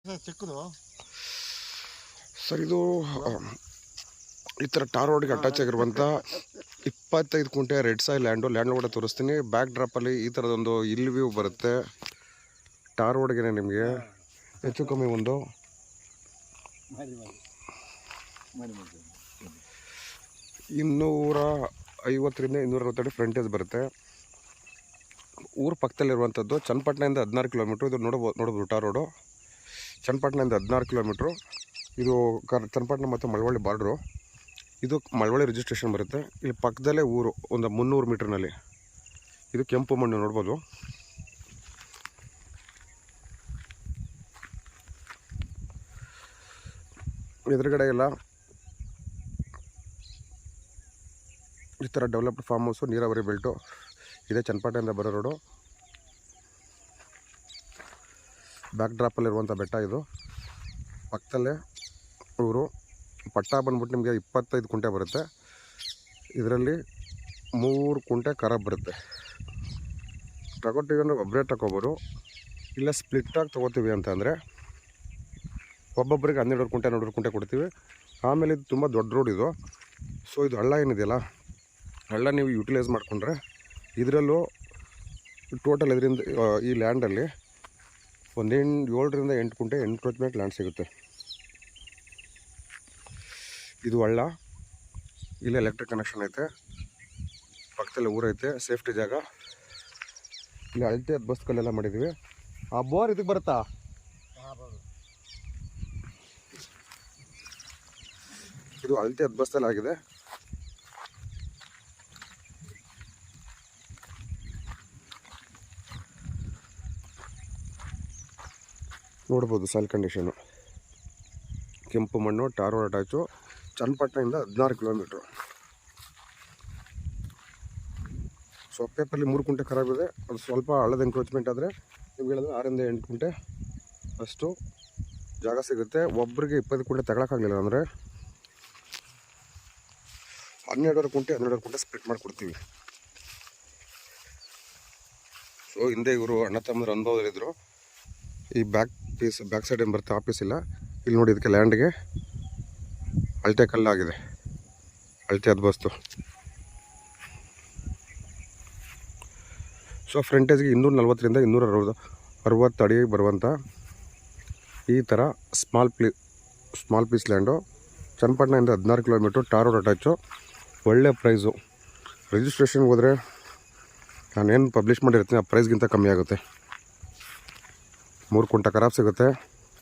ಚಿಕ್ಕದು ಸರ್. ಇದು ಈ ಥರ ಟಾರ್ ರೋಡ್ಗೆ ಅಟ್ಯಾಚ್ ಆಗಿರುವಂಥ 25 ಕುಂಟೆ ರೆಡ್ ಸಾಯಿಲ್ ಲ್ಯಾಂಡ್ ಕೂಡ ತೋರಿಸ್ತೀನಿ. ಬ್ಯಾಕ್ ಡ್ರಾಪಲ್ಲಿ ಈ ಥರದೊಂದು ಹಿಲ್ ವ್ಯೂ ಬರುತ್ತೆ. ಟಾರ್ ರೋಡ್ಗೆ ನಿಮಗೆ ಹೆಚ್ಚು ಕಮ್ಮಿ ಒಂದು 250ರಿಂದ 260 ಫ್ರಂಟೇಜ್ ಬರುತ್ತೆ. ಊರ ಪಕ್ಕದಲ್ಲಿರುವಂಥದ್ದು ಚನ್ನಪಟ್ಟಣದಿಂದ 16 ಕಿಲೋಮೀಟ್ರ್. ಇದು ನೋಡ್ಬೋದು ಟಾರ್ ರೋಡು ಚನ್ನಪಟ್ಟಣದಿಂದ 16 ಕಿಲೋಮೀಟ್ರು. ಇದು ಚನ್ನಪಟ್ಟಣ ಮತ್ತು ಮಳವಳ್ಳಿ ಬಾರ್ಡ್ರು. ಇದು ಮಳವಳ್ಳಿ ರಿಜಿಸ್ಟ್ರೇಷನ್ ಬರುತ್ತೆ. ಇಲ್ಲಿ ಪಕ್ಕದಲ್ಲೇ ಊರು ಒಂದು 300 ಮೀಟ್ರ್ನಲ್ಲಿ. ಇದು ಕೆಂಪು ಮಣ್ಣು ನೋಡ್ಬೋದು. ಎದುರುಗಡೆ ಎಲ್ಲ ಈ ಥರ ಡೆವಲಪ್ಡ್ ಫಾರ್ಮ್ ಹೌಸು, ನೀರಾವರಿ ಬೆಲ್ಟು. ಇದೇ ಚನ್ನಪಟ್ಟಣದಿಂದ ಬರೋ ರೋಡು. ಬ್ಯಾಕ್ ಡ್ರಾಪಲ್ಲಿರುವಂಥ ಬೆಟ್ಟ ಇದು. ಪಕ್ಕದಲ್ಲೇ ಊರು. ಪಟ್ಟ ಬಂದ್ಬಿಟ್ಟು ನಿಮಗೆ 25 ಕುಂಟೆ ಬರುತ್ತೆ. ಇದರಲ್ಲಿ 3 ಕುಂಟೆ ಖರಾಬ್ ಬರುತ್ತೆ. ತಗೋತೀವಿ ಅಂದರೆ ಒಬ್ಬರೇ ತಗೋಬೋದು, ಇಲ್ಲ ಸ್ಪ್ಲಿಟ್ಟಾಗಿ ತೊಗೋತೀವಿ ಅಂತಂದರೆ ಒಬ್ಬೊಬ್ಬರಿಗೆ 12 ಕುಂಟೆ ಕೊಡ್ತೀವಿ. ಆಮೇಲೆ ಇದು ತುಂಬ ದೊಡ್ಡ ರೋಡ್ ಇದು. ಸೊ ಇದು ಹಳ್ಳ ಏನಿದೆಯಲ್ಲ, ಹಳ್ಳ ನೀವು ಯೂಟಿಲೈಸ್ ಮಾಡಿಕೊಂಡ್ರೆ ಇದರಲ್ಲೂ ಟೋಟಲ್ ಇದರಿಂದ ಈ ಲ್ಯಾಂಡಲ್ಲಿ ಒಂದು 7ರಿಂದ 8 ಕುಂಟೆ ಎನ್ಕ್ರೋಚ್ಮೆಂಟ್ ಲ್ಯಾಂಡ್ ಸಿಗುತ್ತೆ. ಇದು ಹಳ್ಳ. ಇಲ್ಲಿ ಎಲೆಕ್ಟ್ರಿಕ್ ಕನೆಕ್ಷನ್ ಐತೆ, ಪಕ್ಕದಲ್ಲಿ ಊರೈತೆ, ಸೇಫ್ಟಿ ಜಾಗ. ಇಲ್ಲಿ ಅಳತೆ ಬಸ್ಗಳೆಲ್ಲ ಮಾಡಿದ್ದೀವಿ. ಆ ಬೋರ್ ಇದಕ್ಕೆ ಬರುತ್ತಾ? ಇದು ಅಳತೆ ಬಸ್ಸಲ್ಲಿ ಆಗಿದೆ. ನೋಡ್ಬೋದು ಸಾಯಿಲ್ ಕಂಡೀಷನು. ಕೆಂಪು ಮಣ್ಣು, ಟಾರ್ ರೋಡ್ ಅಟ್ಯಾಚು. ಚನ್ನಪಟ್ಟಣದಿಂದ 16 ಕಿಲೋಮೀಟ್ರು. ಸೊ ಪೇಪರಲ್ಲಿ 3 ಕುಂಟೆ ಖರಾಬಿದೆ. ಅದು ಸ್ವಲ್ಪ ಹಳ್ಳದ ಎನ್ಕ್ರೋಚ್ಮೆಂಟ್ ಆದರೆ ನಿಮ್ಗೆ ಹೇಳಿದ್ರೆ 6ರಿಂದ 8 ಕುಂಟೆ ಅಷ್ಟು ಜಾಗ ಸಿಗುತ್ತೆ. ಒಬ್ಬರಿಗೆ 20 ಕುಂಟೆ ತಗೊಳಕ್ಕಾಗಲಿಲ್ಲ ಅಂದರೆ 12 ಕುಂಟೆ ಸ್ಪ್ಲಿಟ್ ಮಾಡಿಕೊಡ್ತೀವಿ. ಸೊ ಹಿಂದೆ ಇವರು ಅಣ್ಣ ತಮ್ಮರು ಅನುಭವದಲ್ಲಿದ್ದರು. ಈ ಬ್ಯಾಕ್ ಸೈಡ್ ಏನು ಬರುತ್ತೆ ಆಫೀಸ್ ಇಲ್ಲ. ಇಲ್ಲಿ ನೋಡಿ, ಇದಕ್ಕೆ ಲ್ಯಾಂಡ್ಗೆ ಅಳತೆ ಕಲ್ಲಾಗಿದೆ, ಅಳತೆ ಬಸ್ತು. ಸೊ ಫ್ರಂಟೇಜ್ಗೆ 240ರಿಂದ 260 ಅಡಿ ಬರುವಂಥ ಈ ಥರ ಸ್ಮಾಲ್ ಪೀಸ್ ಲ್ಯಾಂಡು. ಚನ್ನಪಟ್ಟಣದಿಂದ 16 ಕಿಲೋಮೀಟ್ರು, ಟಾರ್ ರೋಡ್ ಅಟ್ಯಾಚು. ಒಳ್ಳೆ ಪ್ರೈಸು. ರಿಜಿಸ್ಟ್ರೇಷನ್ಗೆ ಹೋದರೆ ನಾನೇನು ಪಬ್ಲಿಷ್ ಮಾಡಿರ್ತೀನಿ ಆ ಪ್ರೈಸ್ಗಿಂತ ಕಮ್ಮಿ ಆಗುತ್ತೆ. 3 ಕುಂಟೆ ಖರಾಬ್ ಸಿಗುತ್ತೆ.